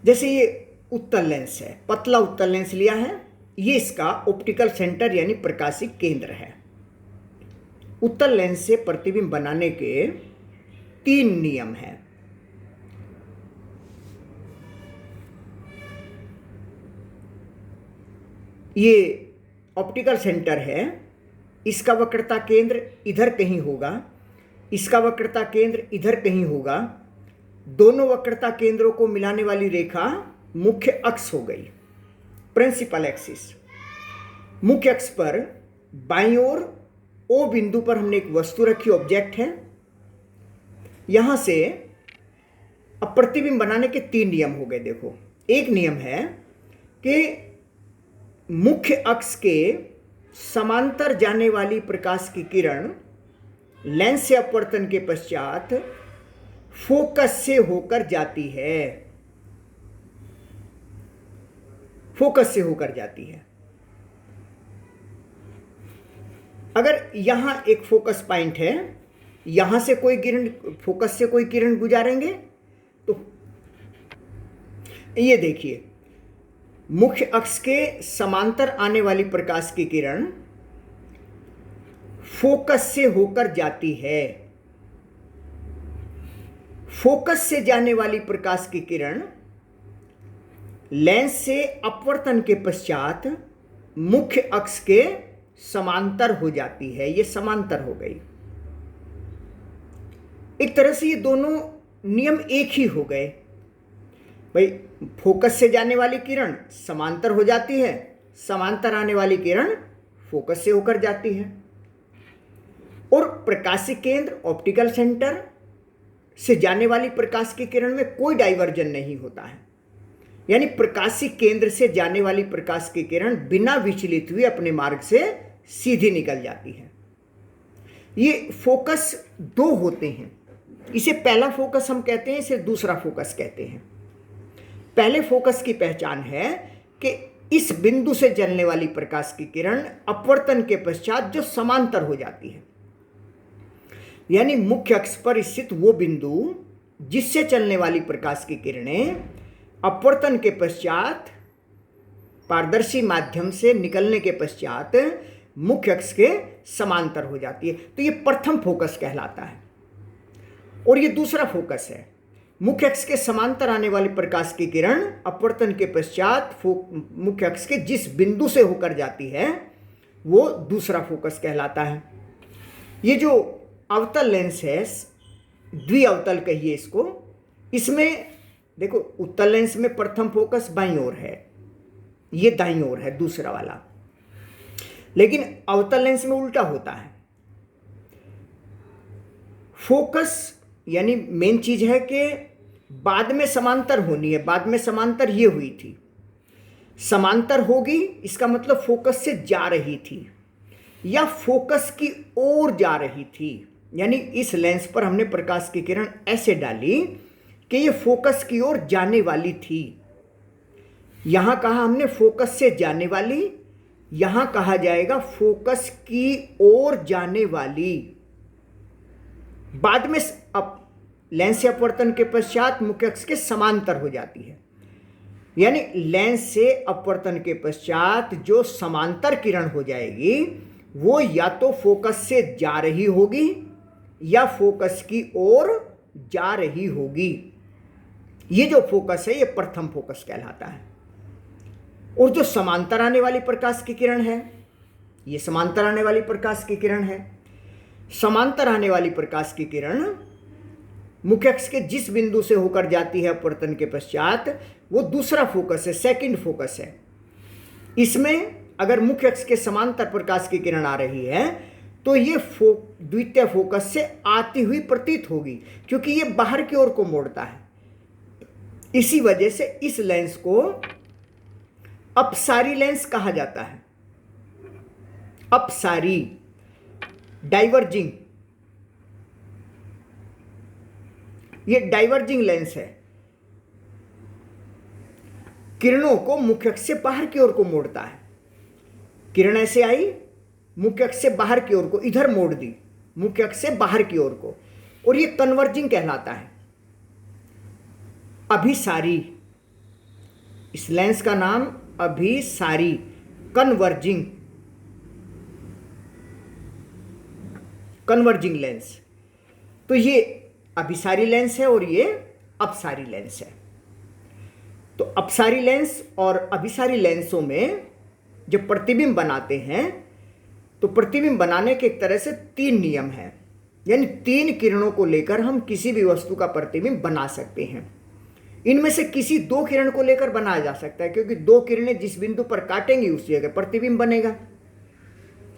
जैसे ये उत्तल लेंस है, पतला उत्तल लेंस लिया है, ये इसका ऑप्टिकल सेंटर यानी प्रकाशिक केंद्र है। उत्तल लेंस से प्रतिबिंब बनाने के 3 नियम हैं। ये ऑप्टिकल सेंटर है, इसका वक्रता केंद्र इधर कहीं होगा, इसका वक्रता केंद्र इधर कहीं होगा। दोनों वक्रता केंद्रों को मिलाने वाली रेखा मुख्य अक्ष हो गई, प्रिंसिपल एक्सिस। मुख्य अक्ष पर बाईं ओर ओ बिंदु पर हमने एक वस्तु रखी, ऑब्जेक्ट है। यहां से अब प्रतिबिंब बनाने के 3 नियम हो गए। देखो, एक नियम है कि मुख्य अक्ष के समांतर जाने वाली प्रकाश की किरण लेंस से अपवर्तन के पश्चात फोकस से होकर जाती है, फोकस से होकर जाती है। अगर यहां एक फोकस पॉइंट है, यहां से कोई किरण, फोकस से कोई किरण गुजारेंगे तो ये देखिए, मुख्य अक्ष के समांतर आने वाली प्रकाश की किरण फोकस से होकर जाती है। फोकस से जाने वाली प्रकाश की किरण लेंस से अपवर्तन के पश्चात मुख्य अक्ष के समांतर हो जाती है। ये समांतर हो गई। एक तरह से ये दोनों नियम एक ही हो गए भाई। फोकस से जाने वाली किरण समांतर हो जाती है, समांतर आने वाली किरण फोकस से होकर जाती है। और प्रकाशिक केंद्र ऑप्टिकल सेंटर से जाने वाली प्रकाश की किरण में कोई डाइवर्जन नहीं होता है, यानी प्रकाशिक केंद्र से जाने वाली प्रकाश की किरण बिना विचलित हुए अपने मार्ग से सीधी निकल जाती है। ये फोकस 2 होते हैं। इसे पहला फोकस हम कहते हैं, इसे दूसरा फोकस कहते हैं। पहले फोकस की पहचान है कि इस बिंदु से जलने वाली प्रकाश की किरण अपवर्तन के पश्चात जो समांतर हो जाती है, यानी मुख्य अक्ष पर स्थित वो बिंदु जिससे चलने वाली प्रकाश की किरणें अपवर्तन के पश्चात पारदर्शी माध्यम से निकलने के पश्चात मुख्य अक्ष के समांतर हो जाती है। तो ये प्रथम फोकस कहलाता है। और ये दूसरा फोकस है, मुख्य अक्ष के समांतर आने वाली प्रकाश की किरण अपवर्तन के पश्चात मुख्य अक्ष के जिस बिंदु से होकर जाती है वो दूसरा फोकस कहलाता है। ये जो अवतल लेंस है, द्विअवतल कहिए इसको, इसमें देखो उत्तल लेंस में प्रथम फोकस बाईं ओर है, ये दाईं ओर है दूसरा वाला। लेकिन अवतल लेंस में उल्टा होता है। फोकस यानी मेन चीज है कि बाद में समांतर होनी है। बाद में समांतर ये हुई थी, समांतर होगी इसका मतलब फोकस से जा रही थी या फोकस की ओर जा रही थी। यानी इस लेंस पर हमने प्रकाश की किरण ऐसे डाली कि ये फोकस की ओर जाने वाली थी। यहां कहा हमने फोकस से जाने वाली, यहां कहा जाएगा फोकस की ओर जाने वाली। बाद में अब लेंस से अपवर्तन के पश्चात मुख्य अक्ष के समांतर हो जाती है, यानी लेंस से अपवर्तन के पश्चात जो समांतर किरण हो जाएगी वो या तो फोकस से जा रही होगी या फोकस की ओर जा रही होगी। ये जो फोकस है ये प्रथम फोकस कहलाता है। और जो समांतर आने वाली प्रकाश की किरण है, ये समांतर आने वाली प्रकाश की किरण है। समांतर आने वाली प्रकाश की किरण मुख्य अक्ष के जिस बिंदु से होकर जाती है अपवर्तन के पश्चात वो दूसरा फोकस है, सेकंड फोकस है। इसमें अगर मुख्य अक्ष के समांतर प्रकाश की किरण आ रही है तो ये द्वितीय फोकस से आती हुई प्रतीत होगी, क्योंकि ये बाहर की ओर को मोड़ता है। इसी वजह से इस लेंस को अपसारी लेंस कहा जाता है। अपसारी, डाइवर्जिंग, ये डाइवर्जिंग लेंस है, किरणों को मुख्य अक्ष से बाहर की ओर को मोड़ता है। किरण ऐसे आई, मुख्य अक्ष से बाहर की ओर को इधर मोड़ दी, मुख्य अक्ष से बाहर की ओर को, और ये कन्वर्जिंग कहलाता है। अभिसारी, इस लेंस का नाम अभिसारी कन्वर्जिंग लेंस। तो ये अभिसारी लेंस है और ये अपसारी लेंस है। तो अपसारी लेंस और अभिसारी लेंसों में जब प्रतिबिंब बनाते हैं तो प्रतिबिंब बनाने के एक तरह से 3 नियम हैं, यानी 3 किरणों को लेकर हम किसी भी वस्तु का प्रतिबिंब बना सकते हैं। इनमें से किसी 2 किरण को लेकर बनाया जा सकता है, क्योंकि 2 किरणें जिस बिंदु पर काटेंगी उस जगह प्रतिबिंब बनेगा।